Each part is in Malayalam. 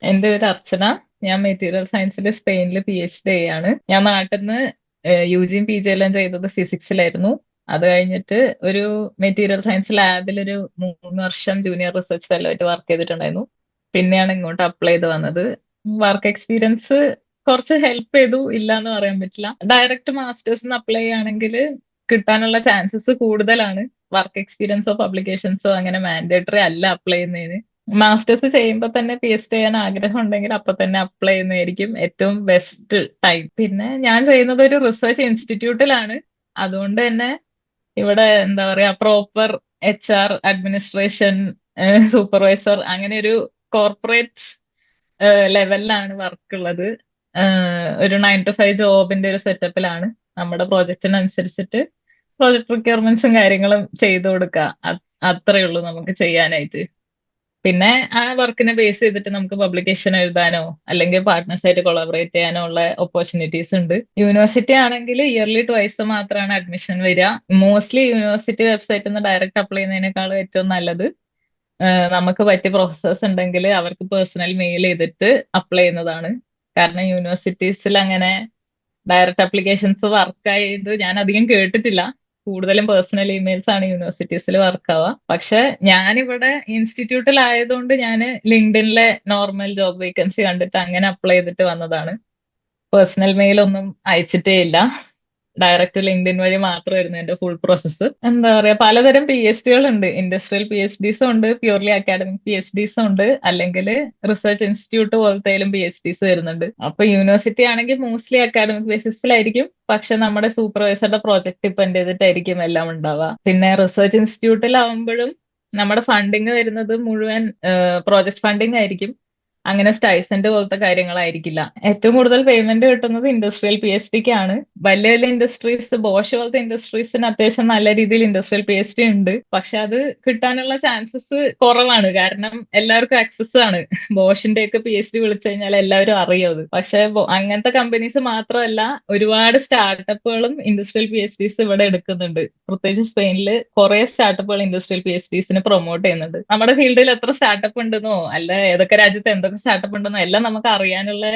എന്റെ പേര് അർച്ചന. ഞാൻ മെറ്റീരിയൽ സയൻസിൽ സ്പെയിനിൽ PhD ചെയ്യാണ്. ഞാൻ നാട്ടിൽ നിന്ന് UG PG എല്ലാം ചെയ്തത് ഫിസിക്സിലായിരുന്നു. അത് കഴിഞ്ഞിട്ട് ഒരു മെറ്റീരിയൽ സയൻസ് ലാബിൽ ഒരു 3 വർഷം ജൂനിയർ റിസർച്ച് ഫെല്ലോ ആയിട്ട് വർക്ക് ചെയ്തിട്ടുണ്ടായിരുന്നു. പിന്നെയാണ് ഇങ്ങോട്ട് അപ്ലൈ ചെയ്ത് വന്നത്. വർക്ക് എക്സ്പീരിയൻസ് കുറച്ച് ഹെൽപ്പ് ചെയ്തു, ഇല്ല എന്ന് പറയാൻ പറ്റില്ല. ഡയറക്റ്റ് മാസ്റ്റേഴ്സിന് അപ്ലൈ ചെയ്യുകയാണെങ്കിൽ കിട്ടാനുള്ള ചാൻസസ് കൂടുതലാണ്. വർക്ക് എക്സ്പീരിയൻസോ പബ്ലിക്കേഷൻസോ അങ്ങനെ മാൻഡേറ്ററി അല്ല അപ്ലൈ ചെയ്യുന്നതിന്. മാസ്റ്റേഴ്സ് ചെയ്യുമ്പോൾ തന്നെ PhD ചെയ്യാൻ ആഗ്രഹം ഉണ്ടെങ്കിൽ അപ്പൊ തന്നെ അപ്ലൈ ചെയ്യുന്നതായിരിക്കും ഏറ്റവും ബെസ്റ്റ് ടൈം. പിന്നെ ഞാൻ ചെയ്യുന്നത് ഒരു റിസർച്ച് ഇൻസ്റ്റിറ്റ്യൂട്ടിലാണ്. അതുകൊണ്ട് തന്നെ ഇവിടെ എന്താ പറയാ, പ്രോപ്പർ HR, അഡ്മിനിസ്ട്രേഷൻ, സൂപ്പർവൈസർ, അങ്ങനെ ഒരു കോർപ്പറേറ്റ് ലെവലിലാണ് വർക്ക് ഉള്ളത്. ഒരു 9 to 5 ജോബിന്റെ ഒരു സെറ്റപ്പിലാണ്. നമ്മുടെ പ്രോജക്റ്റിനനുസരിച്ചിട്ട് പ്രോജക്ട് റിക്വയർമെന്റ്സും കാര്യങ്ങളും ചെയ്തു കൊടുക്കുക. അത്രേ ഉള്ളൂ നമുക്ക് ചെയ്യാനായിട്ട്. പിന്നെ ആ വർക്കിനെ ബേസ് ചെയ്തിട്ട് നമുക്ക് പബ്ലിക്കേഷൻ എഴുതാനോ അല്ലെങ്കിൽ പാർട്ട്നേഴ്സ് ആയിട്ട് കൊളാബറേറ്റ് ചെയ്യാനോ ഉള്ള ഓപ്പർച്യൂണിറ്റീസ് ഉണ്ട്. യൂണിവേഴ്സിറ്റി ആണെങ്കിൽ ഇയർലി ട്വൈസ് മാത്രമാണ് അഡ്മിഷൻ വരിക. മോസ്റ്റ്ലി യൂണിവേഴ്സിറ്റി വെബ്സൈറ്റിൽ നിന്ന് ഡയറക്റ്റ് അപ്ലൈ ചെയ്യുന്നതിനേക്കാളും ഏറ്റവും നല്ലത് നമുക്ക് പറ്റിയ പ്രൊഫസേഴ്സ് ഉണ്ടെങ്കിൽ അവർക്ക് പേഴ്സണൽ മെയിൽ ചെയ്തിട്ട് അപ്ലൈ ചെയ്യുന്നതാണ്. കാരണം യൂണിവേഴ്സിറ്റീസിൽ അങ്ങനെ ഡയറക്റ്റ് അപ്ലിക്കേഷൻസ് വർക്കായത് ഞാൻ അധികം കേട്ടിട്ടില്ല. കൂടുതലും പേഴ്സണൽ ഇമെയിൽസ് ആണ് യൂണിവേഴ്സിറ്റീസിൽ വർക്ക് ആവുക. പക്ഷെ ഞാനിവിടെ ഇൻസ്റ്റിറ്റ്യൂട്ടിലായതുകൊണ്ട് ഞാൻ ലിങ്ക്ഡിനിലെ നോർമൽ ജോബ് വേക്കൻസി കണ്ടിട്ട് അങ്ങനെ അപ്ലൈ ചെയ്തിട്ട് വന്നതാണ്. പേഴ്സണൽ മെയിൽ ഒന്നും അയച്ചിട്ടേ ഇല്ല. ഡയറക്റ്റ് ലിങ്ക്ഡിൻ വഴി മാത്രമായിരുന്നു എന്റെ ഫുൾ പ്രോസസ്സ്. എന്താ പറയാ, പലതരം PhD ഉണ്ട്. ഇൻഡസ്ട്രിയൽ PhDs ഉണ്ട്, പ്യൂർലി അക്കാഡമിക് PhDs ഉണ്ട്, അല്ലെങ്കിൽ റിസർച്ച് ഇൻസ്റ്റിറ്റ്യൂട്ട് പോലത്തേലും PhDs വരുന്നുണ്ട്. അപ്പൊ യൂണിവേഴ്സിറ്റി ആണെങ്കിൽ മോസ്റ്റ്ലി അക്കാഡമിക് ബേസിസിലായിരിക്കും. പക്ഷെ നമ്മുടെ സൂപ്പർവൈസറുടെ പ്രോജക്ട് ഡിപ്പെൻഡ് ചെയ്തിട്ടായിരിക്കും എല്ലാം ഉണ്ടാവുക. പിന്നെ റിസർച്ച് ഇൻസ്റ്റിറ്റ്യൂട്ടിലാവുമ്പോഴും നമ്മുടെ ഫണ്ടിങ് വരുന്നത് മുഴുവൻ പ്രോജക്ട് ഫണ്ടിങ് ആയിരിക്കും. അങ്ങനെ സ്റ്റൈഫൻഡ് പോലത്തെ കാര്യങ്ങളായിരിക്കില്ല. ഏറ്റവും കൂടുതൽ പേയ്മെന്റ് കിട്ടുന്നത് ഇൻഡസ്ട്രിയൽ PhDക്കാണ്. വലിയ വലിയ ഇൻഡസ്ട്രീസ്, ബോഷ് പോലത്തെ ഇൻഡസ്ട്രീസിന് അത്യാവശ്യം നല്ല രീതിയിൽ ഇൻഡസ്ട്രിയൽ PhD ഉണ്ട്. പക്ഷെ അത് കിട്ടാനുള്ള ചാൻസസ് കുറവാണ്. കാരണം എല്ലാവർക്കും ആക്സസ് ആണ്. ബോഷിന്റെ ഒക്കെ PhD വിളിച്ചു കഴിഞ്ഞാൽ എല്ലാവരും അറിയും അത്. പക്ഷെ അങ്ങനത്തെ കമ്പനീസ് മാത്രമല്ല, ഒരുപാട് സ്റ്റാർട്ടപ്പുകളും ഇൻഡസ്ട്രിയൽ PhDs ഇവിടെ എടുക്കുന്നുണ്ട്. പ്രത്യേകിച്ച് സ്പെയിനിൽ കുറെ സ്റ്റാർട്ടപ്പുകൾ ഇൻഡസ്ട്രിയൽ PhDsനെ പ്രൊമോട്ട് ചെയ്യുന്നുണ്ട്. നമ്മുടെ ഫീൽഡിൽ എത്ര സ്റ്റാർട്ടപ്പ് ഉണ്ടെന്നോ അല്ല ഏതൊക്കെ രാജ്യത്ത് എന്തൊക്കെ സ്റ്റാർട്ടപ്പ് ഉണ്ടെന്നോ എല്ലാം നമുക്ക് അറിയാനുള്ള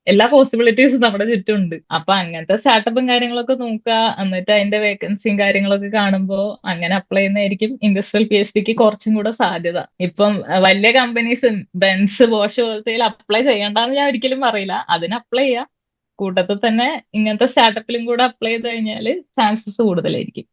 എല്ലാ പോസിബിലിറ്റീസും നമ്മുടെ ചുറ്റുമുണ്ട്. അപ്പൊ അങ്ങനത്തെ സ്റ്റാർട്ടപ്പും കാര്യങ്ങളൊക്കെ നോക്കുക, എന്നിട്ട് അതിന്റെ വേക്കൻസിയും കാര്യങ്ങളൊക്കെ കാണുമ്പോൾ അങ്ങനെ അപ്ലൈ ചെയ്യുന്നതായിരിക്കും ഇൻഡസ്ട്രിയൽ PhDക്ക് കുറച്ചും കൂടെ സാധ്യത. ഇപ്പം വലിയ കമ്പനീസ് ബെൻസ്, ബോഷ് പോലത്തെ അപ്ലൈ ചെയ്യണ്ടെന്ന് ഞാൻ ഒരിക്കലും പറയില്ല. അതിന് അപ്ലൈ ചെയ്യാം. കൂട്ടത്തിൽ തന്നെ ഇങ്ങനത്തെ സ്റ്റാർട്ടപ്പിലും കൂടെ അപ്ലൈ ചെയ്ത് കഴിഞ്ഞാൽ ചാൻസസ് കൂടുതലായിരിക്കും.